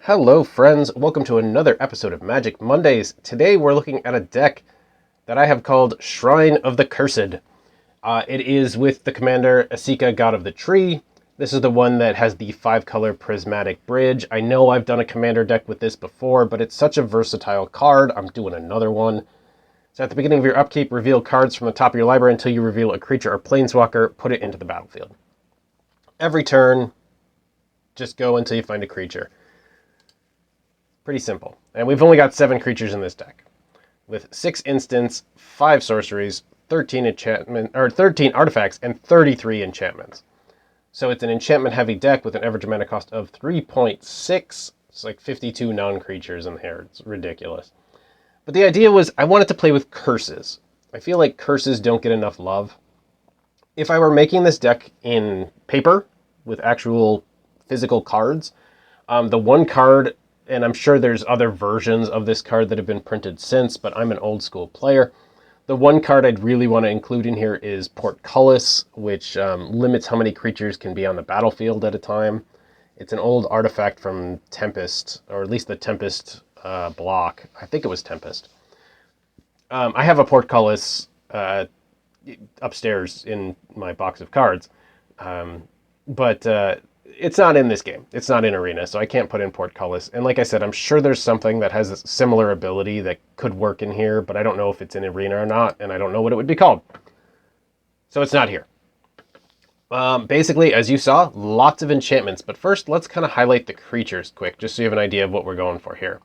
Hello friends, welcome to another episode of Magic Mondays. Today we're looking at a deck that I have called Shrine of the Cursed. It is with the commander Esika, God of the Tree. This is the one that has the 5-color prismatic bridge. I know I've done a commander deck with this before, but it's such a versatile card. I'm doing another one. So at the beginning of your upkeep, reveal cards from the top of your library until you reveal a creature or planeswalker, put it into the battlefield. Every turn, just go until you find a creature. Pretty simple. And we've only got 7 creatures in this deck, with 6 instants, 5 sorceries, 13 artifacts, and 33 enchantments. So it's an enchantment-heavy deck with an average mana cost of 3.6. It's like 52 non-creatures in here. It's ridiculous. But the idea was I wanted to play with curses. I feel like curses don't get enough love. If I were making this deck in paper with actual physical cards, the one card, and I'm sure there's other versions of this card that have been printed since, but I'm an old school player. The one card I'd really want to include in here is Portcullis, which limits how many creatures can be on the battlefield at a time. It's an old artifact from Tempest, or at least the Tempest block. I think it was Tempest. I have a Portcullis upstairs in my box of cards, but it's not in this game. It's not in Arena, so I can't put in Portcullis. And like I said, I'm sure there's something that has a similar ability that could work in here, but I don't know if it's in Arena or not, and I don't know what it would be called. So it's not here. Basically, as you saw, lots of enchantments. But first, let's kind of highlight the creatures quick, just so you have an idea of what we're going for here.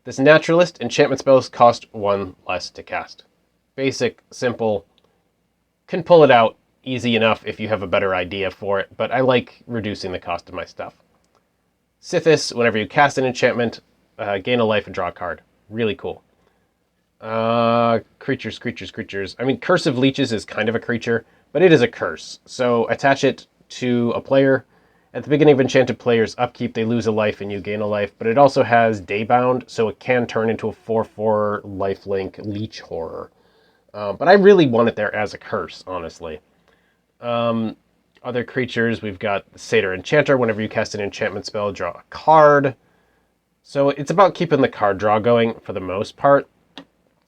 This Naturalist, enchantment spells cost 1 less to cast. Basic, simple, can pull it out. Easy enough if you have a better idea for it, but I like reducing the cost of my stuff. Sithis, whenever you cast an enchantment, gain a life and draw a card. Really cool. Creatures. I mean, Curse of Leeches is kind of a creature, but it is a curse. So attach it to a player. At the beginning of Enchanted Player's upkeep, they lose a life and you gain a life, but it also has Daybound, so it can turn into a 4/4 lifelink Leech Horror. But I really want it there as a curse, honestly. Other creatures, we've got Satyr Enchanter. Whenever you cast an enchantment spell, draw a card. So it's about keeping the card draw going for the most part.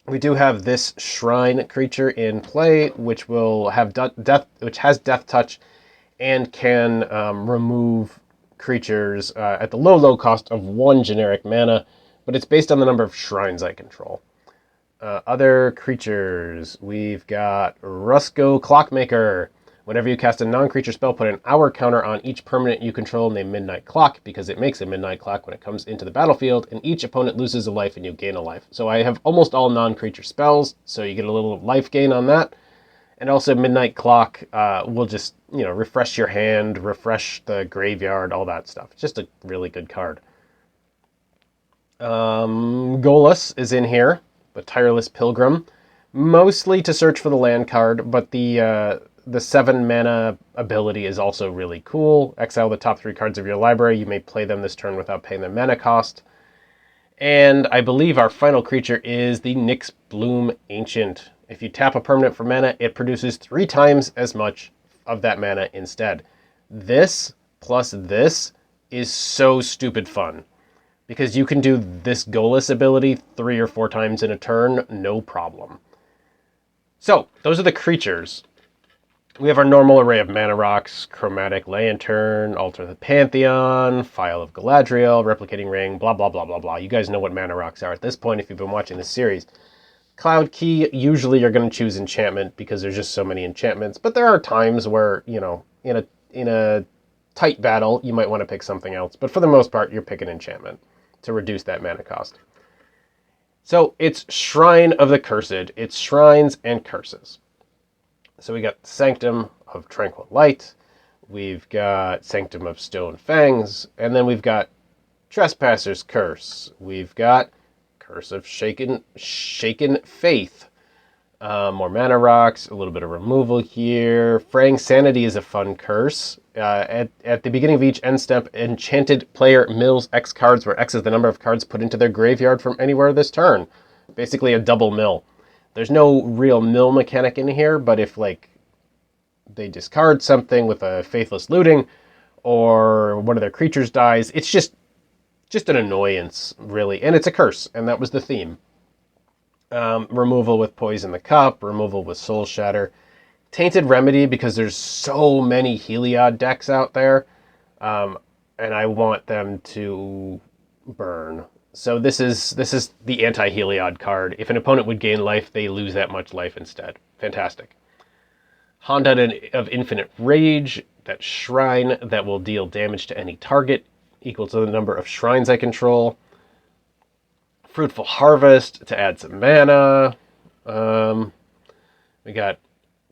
We do have this Shrine creature in play, which will have which has Death Touch and can remove creatures at the low cost of 1 generic mana, but it's based on the number of shrines I control. Other creatures, we've got Rusko Clockmaker. Whenever you cast a non-creature spell, put an hour counter on each permanent you control named Midnight Clock, because it makes a Midnight Clock when it comes into the battlefield, and each opponent loses a life and you gain a life. So I have almost all non-creature spells, so you get a little life gain on that. And also Midnight Clock will just, refresh your hand, refresh the graveyard, all that stuff. It's just a really good card. Golas is in here, the Tireless Pilgrim, mostly to search for the land card, but the 7 mana ability is also really cool. Exile the top 3 cards of your library. You may play them this turn without paying the mana cost. And I believe our final creature is the Nyx Bloom Ancient. If you tap a permanent for mana, it produces 3 times as much of that mana instead. This plus this is so stupid fun, because you can do this Golas ability 3 or 4 times in a turn, no problem. So, those are the creatures. We have our normal array of mana rocks: Chromatic Lantern, Altar of the Pantheon, Phial of Galadriel, Replicating Ring, blah, blah, blah, blah, blah. You guys know what mana rocks are at this point if you've been watching this series. Cloud Key, usually you're going to choose enchantment because there's just so many enchantments, but there are times where, in a tight battle, you might want to pick something else, but for the most part, you're picking enchantment to reduce that mana cost. So it's Shrine of the Cursed. It's shrines and curses. So we got Sanctum of Tranquil Light, we've got Sanctum of Stone Fangs, and then we've got Trespasser's Curse. We've got Curse of Shaken Faith. More mana rocks, a little bit of removal here. Fraying Sanity is a fun curse. At the beginning of each end step, enchanted player mills X cards, where X is the number of cards put into their graveyard from anywhere this turn. Basically a double mill. There's no real mill mechanic in here, but if, they discard something with a Faithless Looting, or one of their creatures dies, it's just just an annoyance, really. And it's a curse, and that was the theme. Removal with Poison the Cup, removal with Soul Shatter. Tainted Remedy, because there's so many Heliod decks out there, and I want them to burn. So this is the anti-Heliod card. If an opponent would gain life, they lose that much life instead. Fantastic. Honda of Infinite Rage, that shrine that will deal damage to any target, equal to the number of shrines I control. Fruitful Harvest to add some mana. We got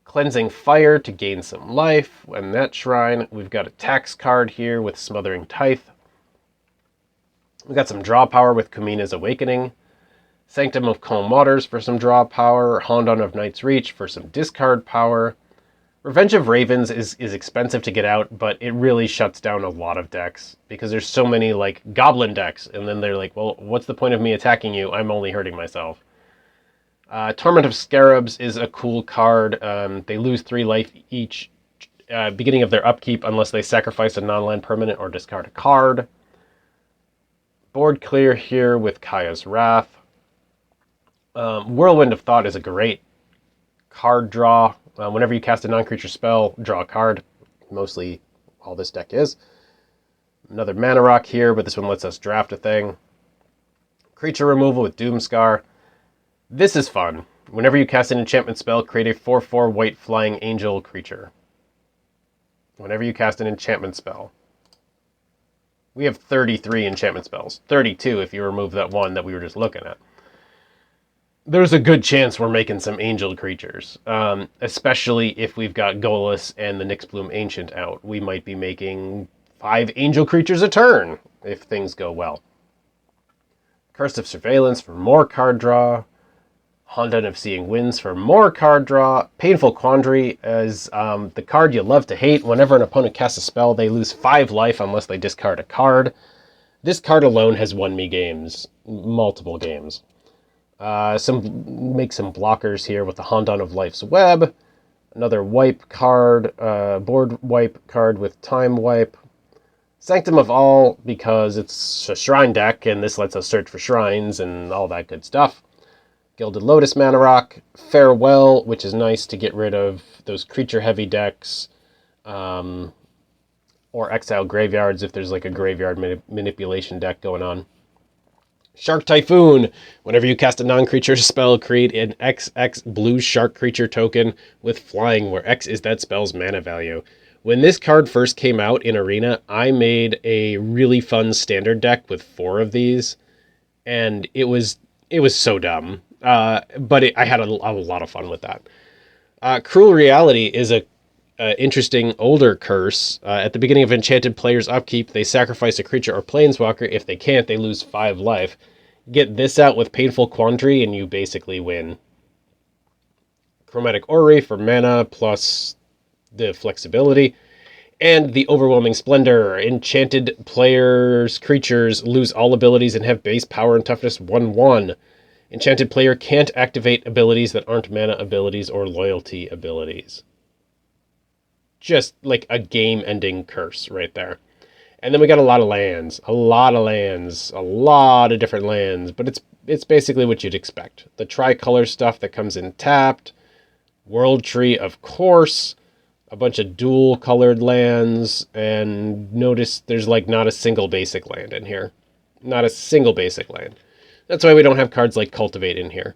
Cleansing Fire to gain some life when that shrine. We've got a tax card here with Smothering Tithe. We got some draw power with Kumina's Awakening. Sanctum of Calm Waters for some draw power. Hondon of Night's Reach for some discard power. Revenge of Ravens is expensive to get out, but it really shuts down a lot of decks because there's so many like goblin decks, and then they're like, well, what's the point of me attacking you? I'm only hurting myself. Torment of Scarabs is a cool card. They lose 3 life each beginning of their upkeep unless they sacrifice a non-land permanent or discard a card. Board clear here with Kaya's Wrath. Whirlwind of Thought is a great card draw. Whenever you cast a non-creature spell, draw a card. Mostly all this deck is. Another Mana Rock here, but this one lets us draft a thing. Creature removal with Doomscar. This is fun. Whenever you cast an enchantment spell, create a 4/4 white flying angel creature. Whenever you cast an enchantment spell. We have 33 enchantment spells. 32 if you remove that one that we were just looking at. There's a good chance we're making some angel creatures, especially if we've got Golas and the Nyxbloom Ancient out. We might be making 5 angel creatures a turn if things go well. Curse of Surveillance for more card draw. Honden of Seeing Winds for more card draw. Painful Quandary is the card you love to hate. Whenever an opponent casts a spell, they lose 5 life unless they discard a card. This card alone has won me games, multiple games. Make some blockers here with the Honden of Life's Web. Another wipe card, board wipe card with Time Wipe. Sanctum of All, because it's a shrine deck, and this lets us search for shrines and all that good stuff. Gilded Lotus Mana Rock. Farewell, which is nice to get rid of those creature-heavy decks. Or exile graveyards if there's like a graveyard manipulation deck going on. Shark Typhoon. Whenever you cast a non-creature spell, create an XX blue shark creature token with flying, where X is that spell's mana value. When this card first came out in Arena, I made a really fun standard deck with 4 of these, and it was so dumb. But I had a lot of fun with that. Cruel Reality is a interesting older curse. At the beginning of Enchanted player's upkeep, they sacrifice a creature or planeswalker. If they can't, they lose 5 life. Get this out with Painful Quandary, and you basically win. Chromatic Orrery for mana, plus the flexibility. And the Overwhelming Splendor. Enchanted players' creatures lose all abilities and have base power and toughness 1/1. Enchanted player can't activate abilities that aren't mana abilities or loyalty abilities. Just like a game-ending curse right there. And then we got a lot of lands, a lot of different lands, but it's basically what you'd expect. The tricolor stuff that comes in tapped, World Tree, of course, a bunch of dual-colored lands, and notice there's like not a single basic land in here. Not a single basic land. That's why we don't have cards like Cultivate in here.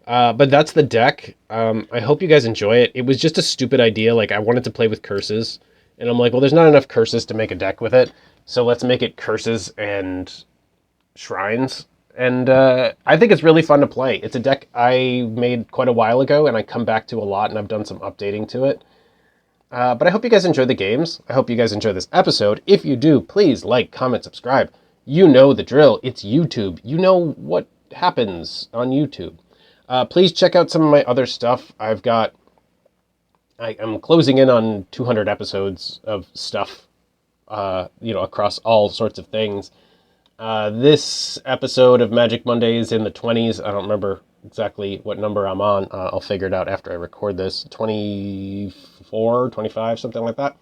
But that's the deck. I hope you guys enjoy it. It was just a stupid idea. Like, I wanted to play with curses. And I'm like, well, there's not enough curses to make a deck with it. So let's make it curses and shrines. And I think it's really fun to play. It's a deck I made quite a while ago, and I come back to a lot, and I've done some updating to it. But I hope you guys enjoy the games. I hope you guys enjoy this episode. If you do, please like, comment, subscribe. You know the drill. It's YouTube. You know what happens on YouTube. Please check out some of my other stuff. I'm closing in on 200 episodes of stuff, across all sorts of things. This episode of Magic Monday is in the 20s. I don't remember exactly what number I'm on. I'll figure it out after I record this. 24, 25, something like that.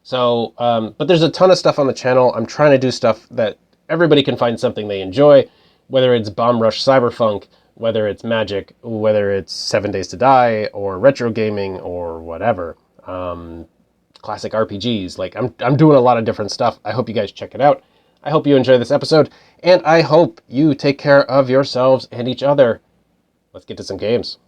So, but there's a ton of stuff on the channel. I'm trying to do stuff that everybody can find something they enjoy, whether it's Bomb Rush Cyberpunk, whether it's Magic, whether it's 7 Days to Die, or retro gaming, or whatever. Classic RPGs. Like, I'm doing a lot of different stuff. I hope you guys check it out. I hope you enjoy this episode, and I hope you take care of yourselves and each other. Let's get to some games.